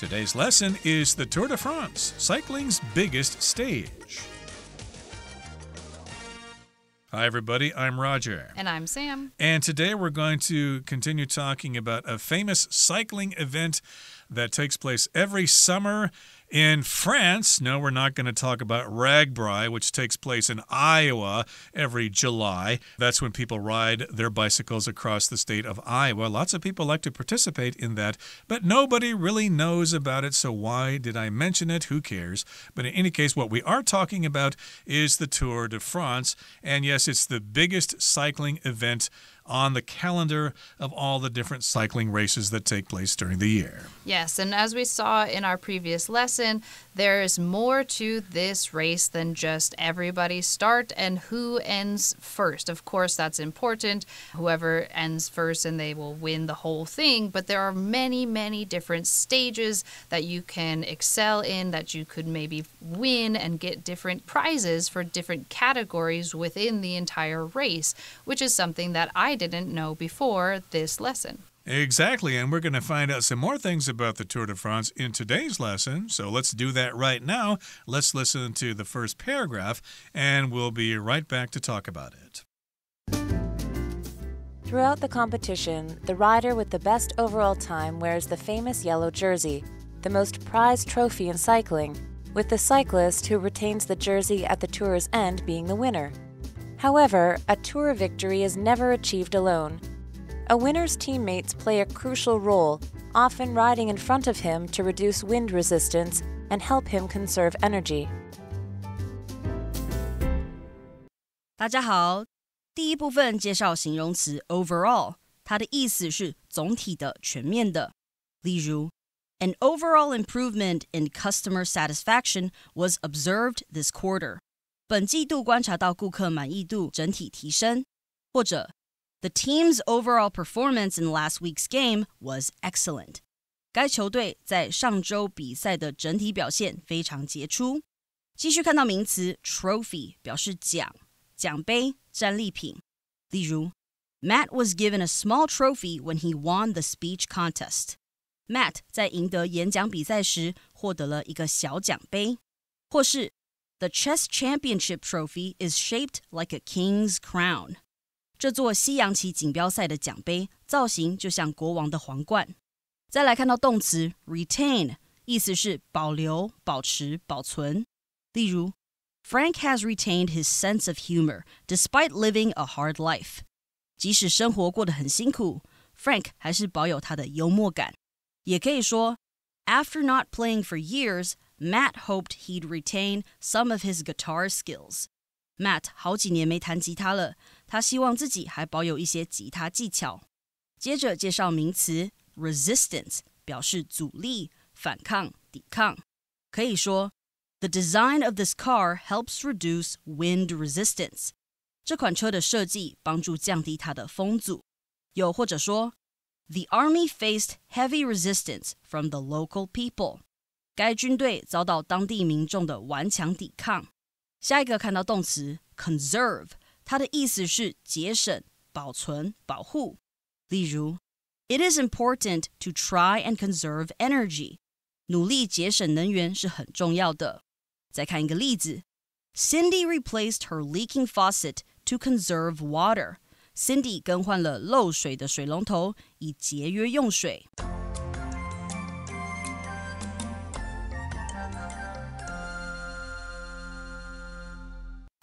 Today's lesson is the Tour de France, cycling's biggest stage. Hi, everybody. I'm Roger. And I'm Sam. And today we're going to continue talking about a famous cycling event that takes place every summer in France. No, we're not going to talk about RAGBRAI, which takes place in Iowa every July. That's when people ride their bicycles across the state of Iowa. Lots of people like to participate in that, but nobody really knows about it, so why did I mention it? Who cares? But in any case, what we are talking about is the Tour de France. And yes, it's the biggest cycling event on the calendar of all the different cycling races that take place during the year. Yes, and as we saw in our previous lesson, there is more to this race than just everybody start and who ends first. Of course, that's important. Whoever ends first and they will win the whole thing, but there are many, many different stages that you can excel in, that you could maybe win and get different prizes for different categories within the entire race, which is something that I didn't know before this lesson. Exactly, and we're going to find out some more things about the Tour de France in today's lesson, so let's do that right now. Let's listen to the first paragraph, and we'll be right back to talk about it. Throughout the competition, the rider with the best overall time wears the famous yellow jersey, the most prized trophy in cycling, with the cyclist who retains the jersey at the tour's end being the winner. However, a tour victory is never achieved alone. A winner's teammates play a crucial role, often riding in front of him to reduce wind resistance and help him conserve energy. 大家好，第一部分介绍形容词 overall， 它的意思是总体的、全面的。例如 An overall improvement in customer satisfaction was observed this quarter. 本季度观察到顾客满意度整体提升，或者 The team's overall performance in last week's game was excellent. 该球队在上周比赛的整体表现非常杰出。继续看到名词 trophy 表示奖、奖杯、战利品。例如 Matt was given a small trophy when he won the speech contest. Matt 在赢得演讲比赛时获得了一个小奖杯。或是The chess championship trophy is shaped like a king's crown. 这座西洋棋锦标赛的奖杯造型就像国王的皇冠。再来看到动词 retain， 意思是保留、保持、保存。例如 Frank has retained his sense of humor despite living a hard life. 即使生活过得很辛苦， Frank 还是保有他的幽默感。也可以说 After not playing for years,Matt hoped he'd retain some of his guitar skills. Matt 好几年没弹吉他了，他希望自己还保有一些吉他技巧。接着介绍名词 resistance， 表示阻力、反抗、抵抗。可以说 The design of this car helps reduce wind resistance. 这款车的设计帮助降低它的风阻。又或者说 The army faced heavy resistance from the local people.该军队遭到当地民众的顽强抵抗。下一个看到动词 conserve， 它的意思是节省、保存、保护。例如 It is important to try and conserve energy. 努力节省能源是很重要的。再看一个例子 Cindy replaced her leaking faucet to conserve water. Cindy 更换了漏水的水龙头，以节约用水。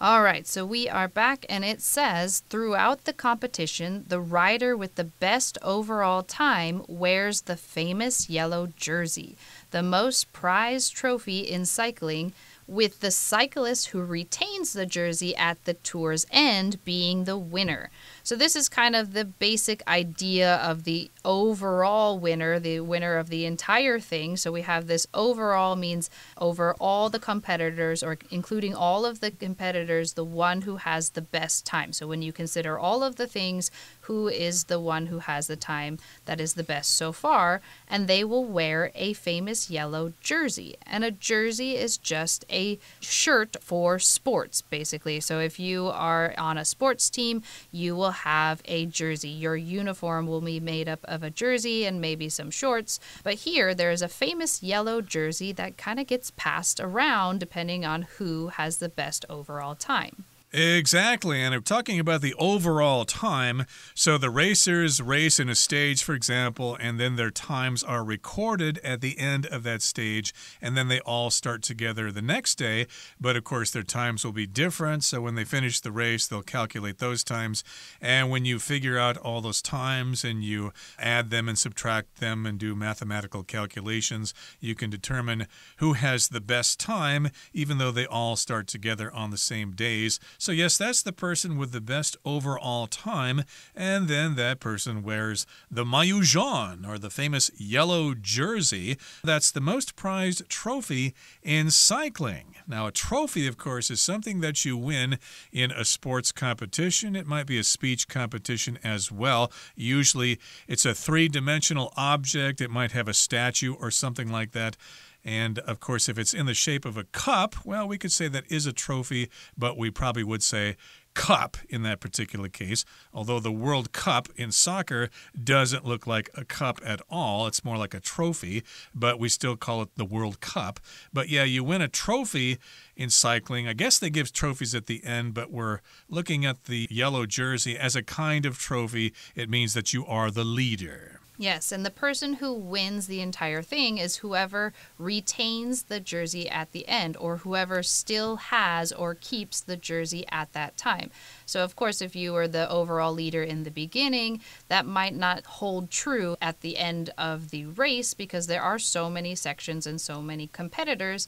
All right, so we are back, and it says, throughout the competition, the rider with the best overall time wears the famous yellow jersey, the most prized trophy in cycling, with the cyclist who retains the jersey at the tour's end being the winner. So this is kind of the basic idea of the overall winner, the winner of the entire thing. So we have this overall means over all the competitors, or including all of the competitors, the one who has the best time. So when you consider all of the things, who is the one who has the time that is the best so far? And they will wear a famous yellow jersey. And a jersey is just a shirt for sports, basically. So if you are on a sports team, you will have a jersey. Your uniform will be made up of a jersey and maybe some shorts. But here, there's a famous yellow jersey that kind of gets passed around depending on who has the best overall time. Exactly, and I'm talking about the overall time. So the racers race in a stage, for example, and then their times are recorded at the end of that stage, and then they all start together the next day. But of course, their times will be different. So when they finish the race, they'll calculate those times. And when you figure out all those times and you add them and subtract them and do mathematical calculations, you can determine who has the best time, even though they all start together on the same days. So yes, that's the person with the best overall time, and then that person wears the maillot jaune, or the famous yellow jersey. That's the most prized trophy in cycling. Now, a trophy, of course, is something that you win in a sports competition. It might be a speech competition as well. Usually, it's a three-dimensional object. It might have a statue or something like that. And, of course, if it's in the shape of a cup, well, we could say that is a trophy, but we probably would say cup in that particular case. Although the World Cup in soccer doesn't look like a cup at all. It's more like a trophy, but we still call it the World Cup. But, yeah, you win a trophy in cycling. I guess they give trophies at the end, but we're looking at the yellow jersey as a kind of trophy. It means that you are the leader. Yes, and the person who wins the entire thing is whoever retains the jersey at the end, or whoever still has or keeps the jersey at that time. So, of course, if you were the overall leader in the beginning, that might not hold true at the end of the race because there are so many sections and so many competitors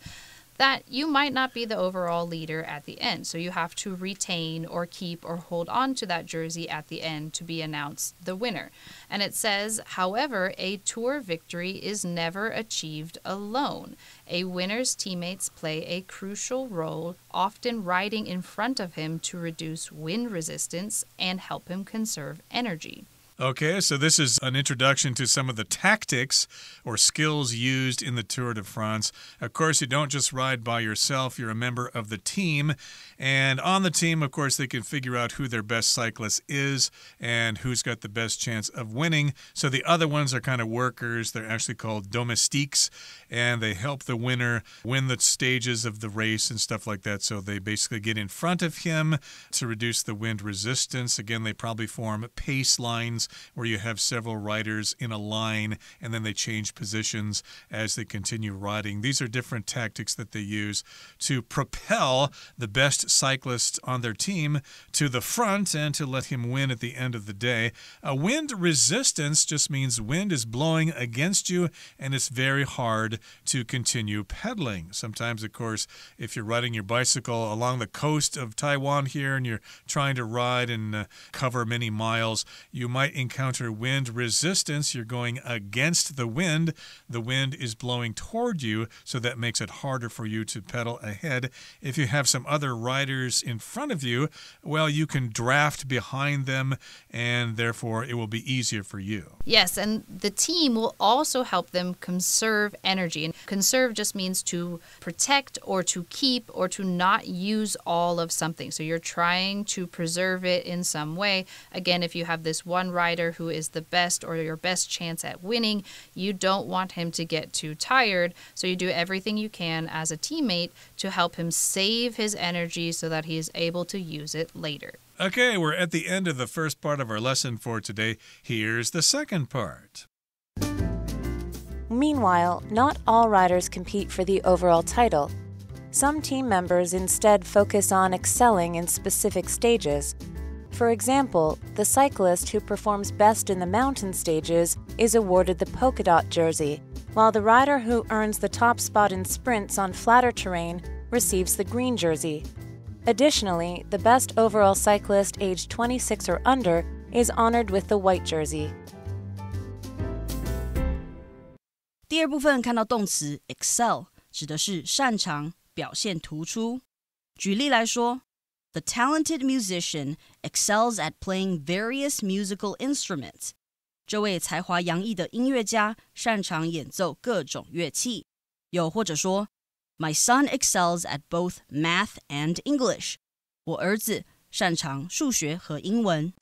that you might not be the overall leader at the end. So you have to retain or keep or hold on to that jersey at the end to be announced the winner. And it says, however, a tour victory is never achieved alone. A winner's teammates play a crucial role, often riding in front of him to reduce wind resistance and help him conserve energy. Okay, so this is an introduction to some of the tactics or skills used in the Tour de France. Of course, you don't just ride by yourself. You're a member of the team. And on the team, of course, they can figure out who their best cyclist is and who's got the best chance of winning. So the other ones are kind of workers. They're actually called domestiques, and they help the winner win the stages of the race and stuff like that. So they basically get in front of him to reduce the wind resistance. Again, they probably form pace lines where you have several riders in a line and then they change positions as they continue riding. These are different tactics that they use to propel the best cyclist on their team to the front and to let him win at the end of the day. Wind resistance just means wind is blowing against you and it's very hard to continue pedaling. Sometimes, of course, if you're riding your bicycle along the coast of Taiwan here and you're trying to ride and cover many miles, you might encounter wind resistance. You're going against the wind. The wind is blowing toward you, so that makes it harder for you to pedal ahead. If you have some other riders in front of you, well, you can draft behind them, and therefore it will be easier for you. Yes, and the team will also help them conserve energy. And conserve just means to protect or to keep or to not use all of something. So you're trying to preserve it in some way. Again, if you have this one rider who is the best or your best chance at winning, you don't want him to get too tired. So you do everything you can as a teammate to help him save his energy so that he is able to use it later. Okay, we're at the end of the first part of our lesson for today. Here's the second part. Meanwhile, not all riders compete for the overall title. Some team members instead focus on excelling in specific stages. For example, the cyclist who performs best in the mountain stages is awarded the polka dot jersey, while the rider who earns the top spot in sprints on flatter terrain receives the green jersey. Additionally, the best overall cyclist aged 26 or under is honored with the white jersey. 第二部分看到动词 excel 指的是擅长、表现突出。举例来说 The talented musician excels at playing various musical instruments. 这位才华洋溢的音乐家擅长演奏各种乐器。又或者说 My son excels at both math and English. 我儿子擅长数学和英文。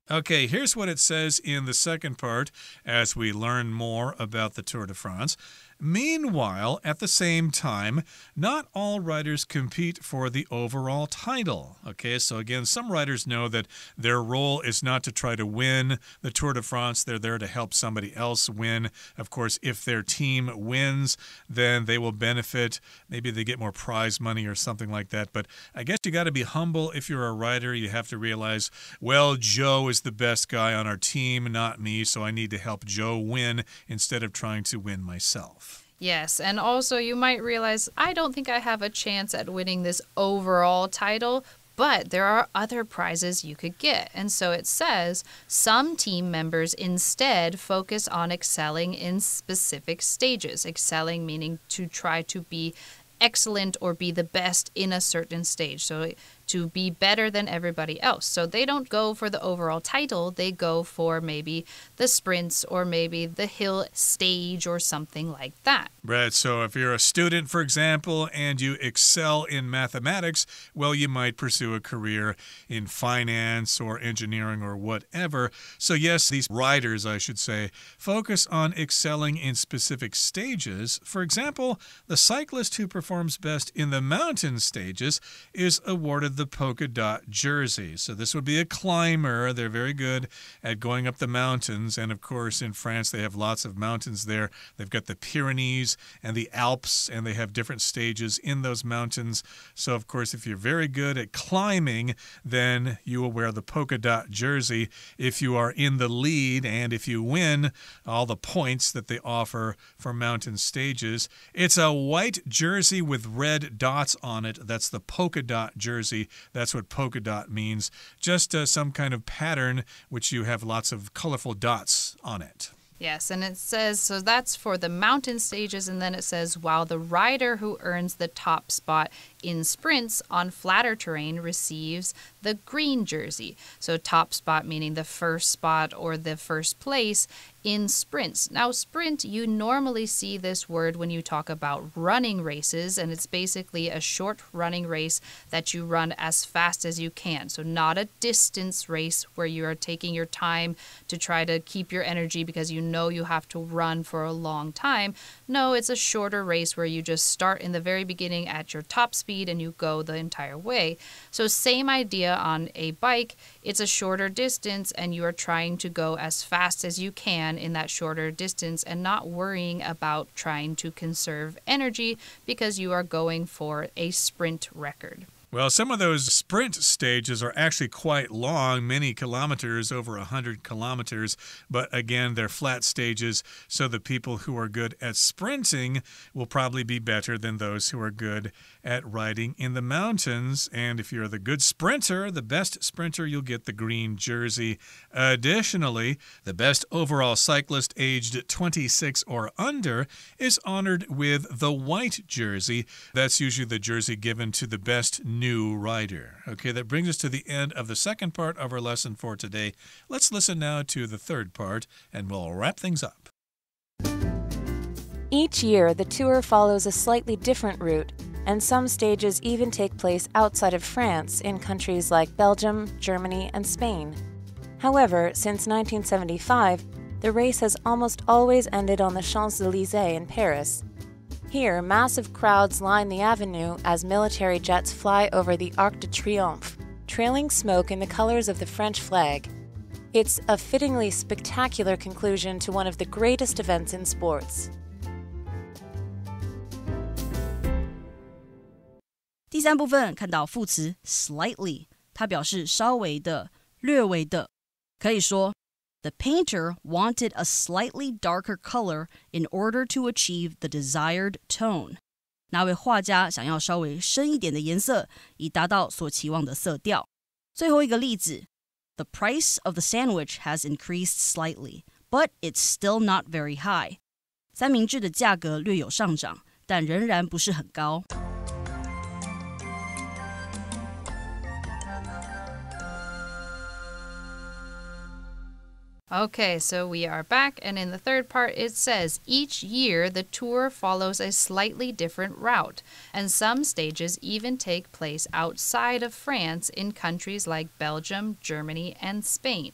Okay, here's what it says in the second part as we learn more about the Tour de France. Meanwhile, at the same time, not all riders compete for the overall title. Okay, so again, some riders know that their role is not to try to win the Tour de France. They're there to help somebody else win. Of course, if their team wins, then they will benefit. Maybe they get more prize money or something like that. But I guess you got to be humble if you're a rider. You have to realize, well, Joe is the best guy on our team, not me, so I need to help Joe win instead of trying to win myself. Yes, and also you might realize, I don't think I have a chance at winning this overall title, but there are other prizes you could get. And so it says, some team members instead focus on excelling in specific stages. Excelling meaning to try to be excellent or be the best in a certain stage. So to be better than everybody else. So they don't go for the overall title, they go for maybe the sprints or maybe the hill stage or something like that. Right, so if you're a student, for example, and you excel in mathematics, well, you might pursue a career in finance or engineering or whatever. So yes, these riders, I should say, focus on excelling in specific stages. For example, the cyclist who performs best in the mountain stages is awarded the polka dot jersey. So this would be a climber. They're very good at going up the mountains. And of course, in France, they have lots of mountains there. They've got the Pyrenees and the Alps, and they have different stages in those mountains. So of course, if you're very good at climbing, then you will wear the polka dot jersey. If you are in the lead and if you win all the points that they offer for mountain stages, it's a white jersey with red dots on it. That's the polka dot jersey. That's what polka dot means. Just some kind of pattern which you have lots of colorful dots on it. Yes, and it says, so that's for the mountain stages, and then it says, while the rider who earns the top spot in sprints on flatter terrain receives the green jersey. So top spot meaning the first spot or the first place in sprints. Now, sprint, you normally see this word when you talk about running races, and it's basically a short running race that you run as fast as you can. So not a distance race where you are taking your time to try to keep your energy because you know you have to run for a long time. No, it's a shorter race where you just start in the very beginning at your top speed and you go the entire way. So same idea on a bike. It's a shorter distance and you are trying to go as fast as you can in that shorter distance and not worrying about trying to conserve energy because you are going for a sprint record. Well, some of those sprint stages are actually quite long, many kilometers, over 100 kilometers. But again, they're flat stages, so the people who are good at sprinting will probably be better than those who are good at riding in the mountains. And if you're the good sprinter, the best sprinter, you'll get the green jersey. Additionally, the best overall cyclist aged 26 or under is honored with the white jersey. That's usually the jersey given to the best new rider. Okay, that brings us to the end of the second part of our lesson for today. Let's listen now to the third part, and we'll wrap things up. Each year, the tour follows a slightly different route, and some stages even take place outside of France in countries like Belgium, Germany, and Spain. However, since 1975, the race has almost always ended on the Champs-Élysées in Paris. Here, massive crowds line the avenue as military jets fly over the Arc de Triomphe, trailing smoke in the colors of the French flag. It's a fittingly spectacular conclusion to one of the greatest events in sports. 第三部分看到副词 slightly， 它表示稍微的、略微的，可以说The painter wanted a slightly darker color in order to achieve the desired tone. 那位画家想要稍微深一点的颜色，以达到所期望的色调。最后一个例子 The price of the sandwich has increased slightly, but it's still not very high. 三明治的价格略有上涨，但仍然不是很高。Okay, so we are back, and in the third part it says, each year the tour follows a slightly different route, and some stages even take place outside of France in countries like Belgium, Germany, and Spain.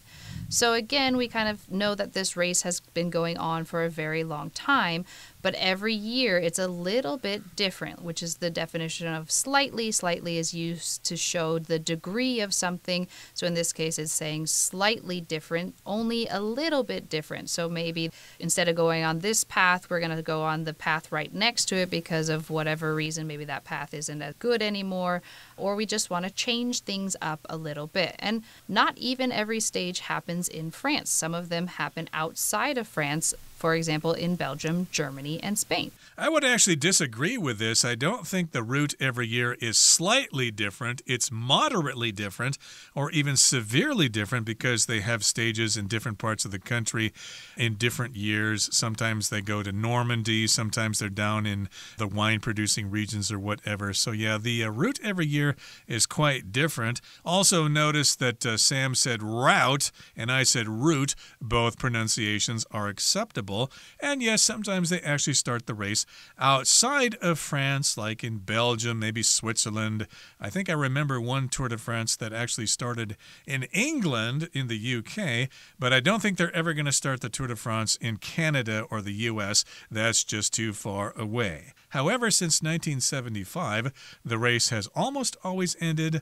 So again, we kind of know that this race has been going on for a very long time, but every year it's a little bit different, which is the definition of slightly. Slightly is used to show the degree of something. So in this case, it's saying slightly different, only a little bit different. So maybe instead of going on this path, we're going to go on the path right next to it because of whatever reason. Maybe that path isn't as good anymore, or we just want to change things up a little bit. And not even every stage happens in France. Some of them happen outside of France, for example, in Belgium, Germany, and Spain. I would actually disagree with this. I don't think the route every year is slightly different. It's moderately different or even severely different because they have stages in different parts of the country in different years. Sometimes they go to Normandy. Sometimes they're down in the wine-producing regions or whatever. So yeah, the route every year is quite different. Also notice that Sam said route and I said route. Both pronunciations are acceptable. And yes, sometimes they actually start the race outside of France, like in Belgium, maybe Switzerland. I think I remember one Tour de France that actually started in England in the UK, but I don't think they're ever going to start the Tour de France in Canada or the US. That's just too far away. However, since 1975, the race has almost always ended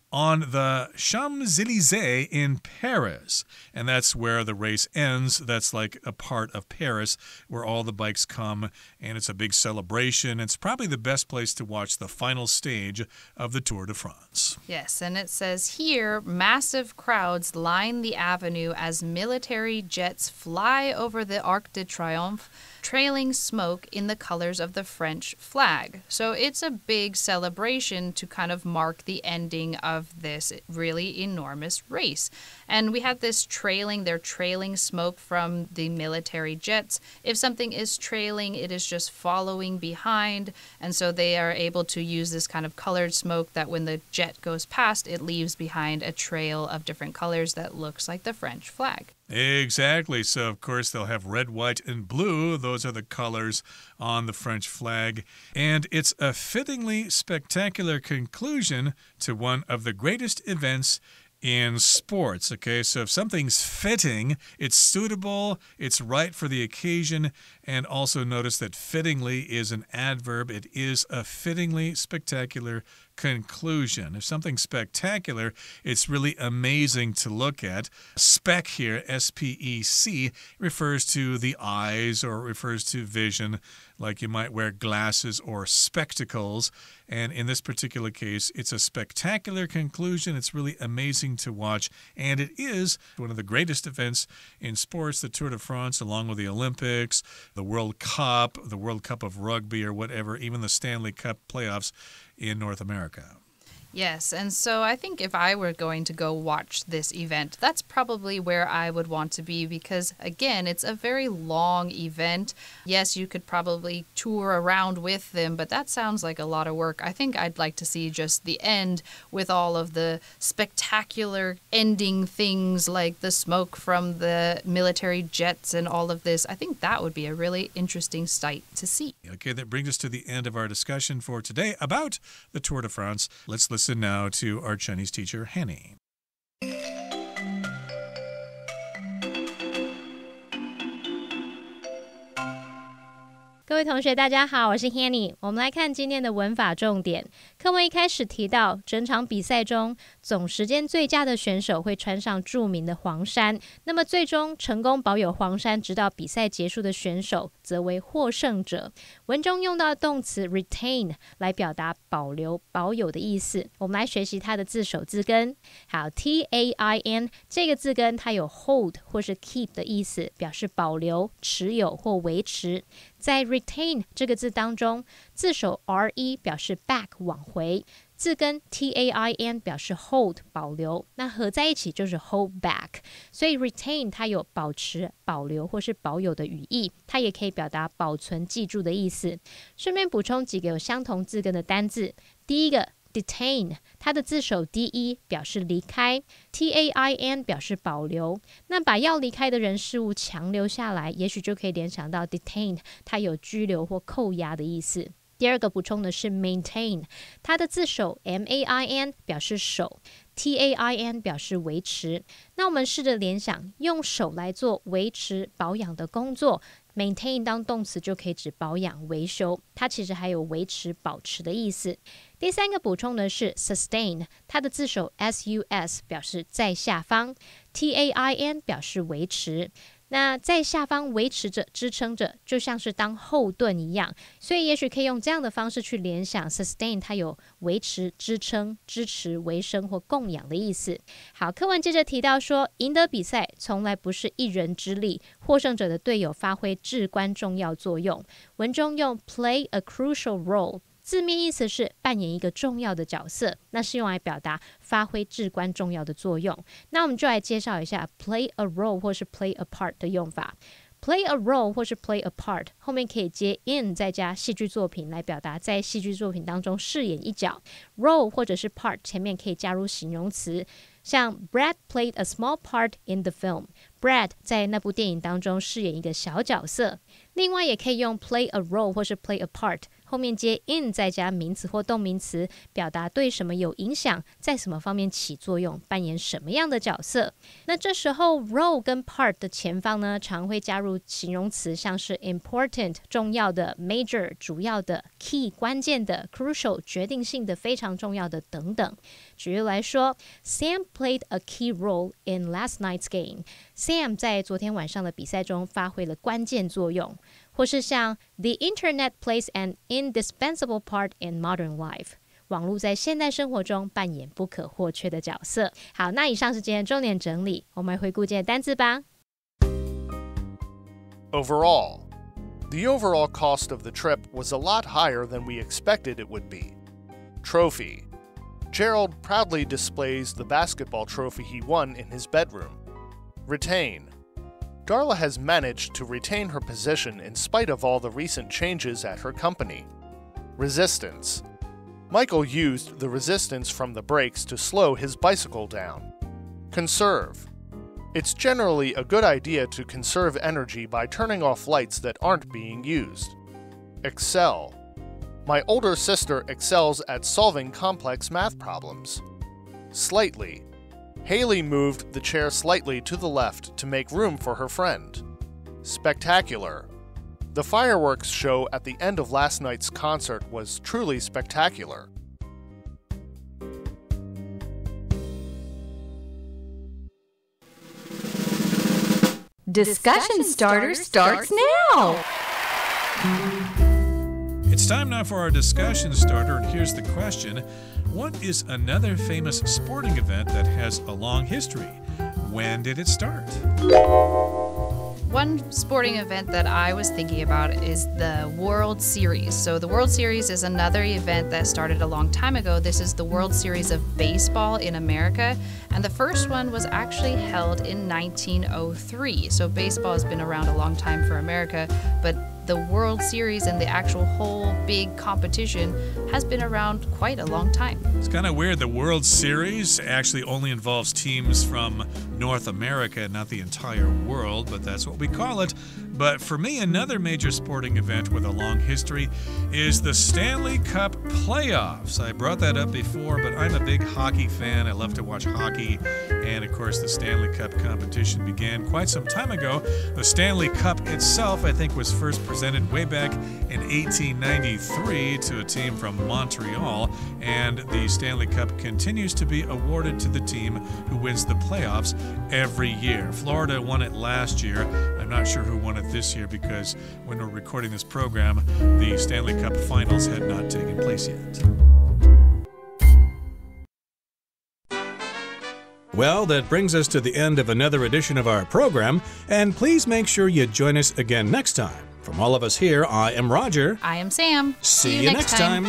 on the Champs-Élysées in Paris. And that's where the race ends. That's like a part of Paris where all the bikes come, and it's a big celebration. It's probably the best place to watch the final stage of the Tour de France. Yes, and it says here, massive crowds line the avenue as military jets fly over the Arc de Triomphe, trailing smoke in the colors of the French flag. So it's a big celebration to kind of mark the ending of this really enormous race. And we have this trailing, they're trailing smoke from the military jets. If something is trailing, it is just following behind. And so they are able to use this kind of colored smoke that when the jet goes past, it leaves behind a trail of different colors that looks like the French flag. Exactly. So, of course, they'll have red, white, and blue. Those are the colors on the French flag. And it's a fittingly spectacular conclusion to one of the greatest events in sports. Okay, so if something's fitting, it's suitable, it's right for the occasion, and also notice that fittingly is an adverb. It is a fittingly spectacular conclusion. If something's spectacular, it's really amazing to look at. Spec here, S-P-E-C, refers to the eyes or refers to vision, like you might wear glasses or spectacles. And in this particular case, it's a spectacular conclusion. It's really amazing to watch. And it is one of the greatest events in sports, the Tour de France, along with the Olympics, the World Cup of rugby or whatever, even the Stanley Cup playoffs in North America. Yes, and so I think if I were going to go watch this event, that's probably where I would want to be because, again, it's a very long event. Yes, you could probably tour around with them, but that sounds like a lot of work. I think I'd like to see just the end with all of the spectacular ending things like the smoke from the military jets and all of this. I think that would be a really interesting sight to see. Okay, that brings us to the end of our discussion for today about the Tour de France. Let's listen now to our Chinese teacher, Hanny. 各位同学大家好，我是 Hanny。 我们来看今天的文法重点。课文一开始提到，整场比赛中总时间最佳的选手会穿上著名的黄衫，那么最终成功保有黄衫直到比赛结束的选手则为获胜者。文中用到动词 retain 来表达保留、保有的意思。我们来学习它的字首字根。好， T-A-I-N 这个字根它有 hold 或是 keep 的意思，表示保留、持有或维持。在 retain 这个字当中，字首 re 表示 back 往回，字根 tain 表示 hold 保留，那合在一起就是 hold back， 所以 retain 它有保持、保留或是保有的语义，它也可以表达保存、记住的意思。顺便补充几个有相同字根的单字，第一个 detain， 它的字首 de 表示离开， tain 表示保留。那把要离开的人事物强留下来，也许就可以联想到 detain， 它有拘留或扣押的意思。第二个补充的是 maintain， 它的字首 main 表示守， tain 表示维持。那我们试着联想，用手来做维持保养的工作， maintain 当动词就可以指保养维修，它其实还有维持保持的意思。第三个补充的是 sustain， 它的字首 sus 表示在下方， tain 表示维持。那在下方维持着支撑着，就像是当后盾一样，所以也许可以用这样的方式去联想 sustain， 它有维持、支撑、支持、维生或供养的意思。好，课文接着提到说，赢得比赛从来不是一人之力，获胜者的队友发挥至关重要作用。文中用 play a crucial role，字面意思是扮演一个重要的角色，那是用来表达发挥至关重要的作用。那我们就来介绍一下 play a role 或是 play a part 的用法。Play a role 或是 play a part 后面可以接 in 再加戏剧作品来表达在戏剧作品当中饰演一角。role 或者是 part 前面可以加入形容词，像 Brad played a small part in the film， Brad 在那部电影当中饰演一个小角色。另外也可以用 play a role 或是 play a part， 后面接 in 再加名词或动名词，表达对什么有影响，在什么方面起作用，扮演什么样的角色。那这时候 role 跟 part 的前方呢，常会加入形容词，像是 important 重要的， major 主要的， key 关键的， crucial 决定性的，非常重要的等等。举例来说， Sam played a key role in last night's game。 Sam 在昨天晚上的比赛中发挥了关键作用。或是像 The internet plays an indispensable part in modern life， 网络在现代生活中扮演不可或缺的角色。好，那以上是今天的重点整理，我们来回顾今天的单字吧。Overall. The overall cost of the trip was a lot higher than we expected it would be. Trophy. Gerald proudly displays the basketball trophy he won in his bedroom. Retain. Darla has managed to retain her position in spite of all the recent changes at her company. Resistance. Michael used the resistance from the brakes to slow his bicycle down. Conserve. It's generally a good idea to conserve energy by turning off lights that aren't being used. Excel. My older sister excels at solving complex math problems. Slightly. Haley moved the chair slightly to the left to make room for her friend. Spectacular. The fireworks show at the end of last night's concert was truly spectacular. Discussion Starter starts now! It's time now for our discussion starter, and here's the question. What is another famous sporting event that has a long history? When did it start? One sporting event that I was thinking about is the World Series. So the World Series is another event that started a long time ago. This is the World Series of baseball in America, and the first one was actually held in 1903. So baseball has been around a long time for America, but the World Series and the actual whole big competition has been around quite a long time. It's kind of weird. The World Series actually only involves teams from North America, not the entire world, but that's what we call it. But for me, another major sporting event with a long history is the Stanley Cup playoffs. I brought that up before, but I'm a big hockey fan. I love to watch hockey. And of course, the Stanley Cup competition began quite some time ago. The Stanley Cup itself, I think, was first presented way back in 1893 to a team from Montreal. And the Stanley Cup continues to be awarded to the team who wins the playoffs every year. Florida won it last year. I'm not sure who won it this year because when we're recording this program, the Stanley Cup finals had not taken place yet. Well, that brings us to the end of another edition of our program, and please make sure you join us again next time. From all of us here, I am Roger. I am Sam. See you next time.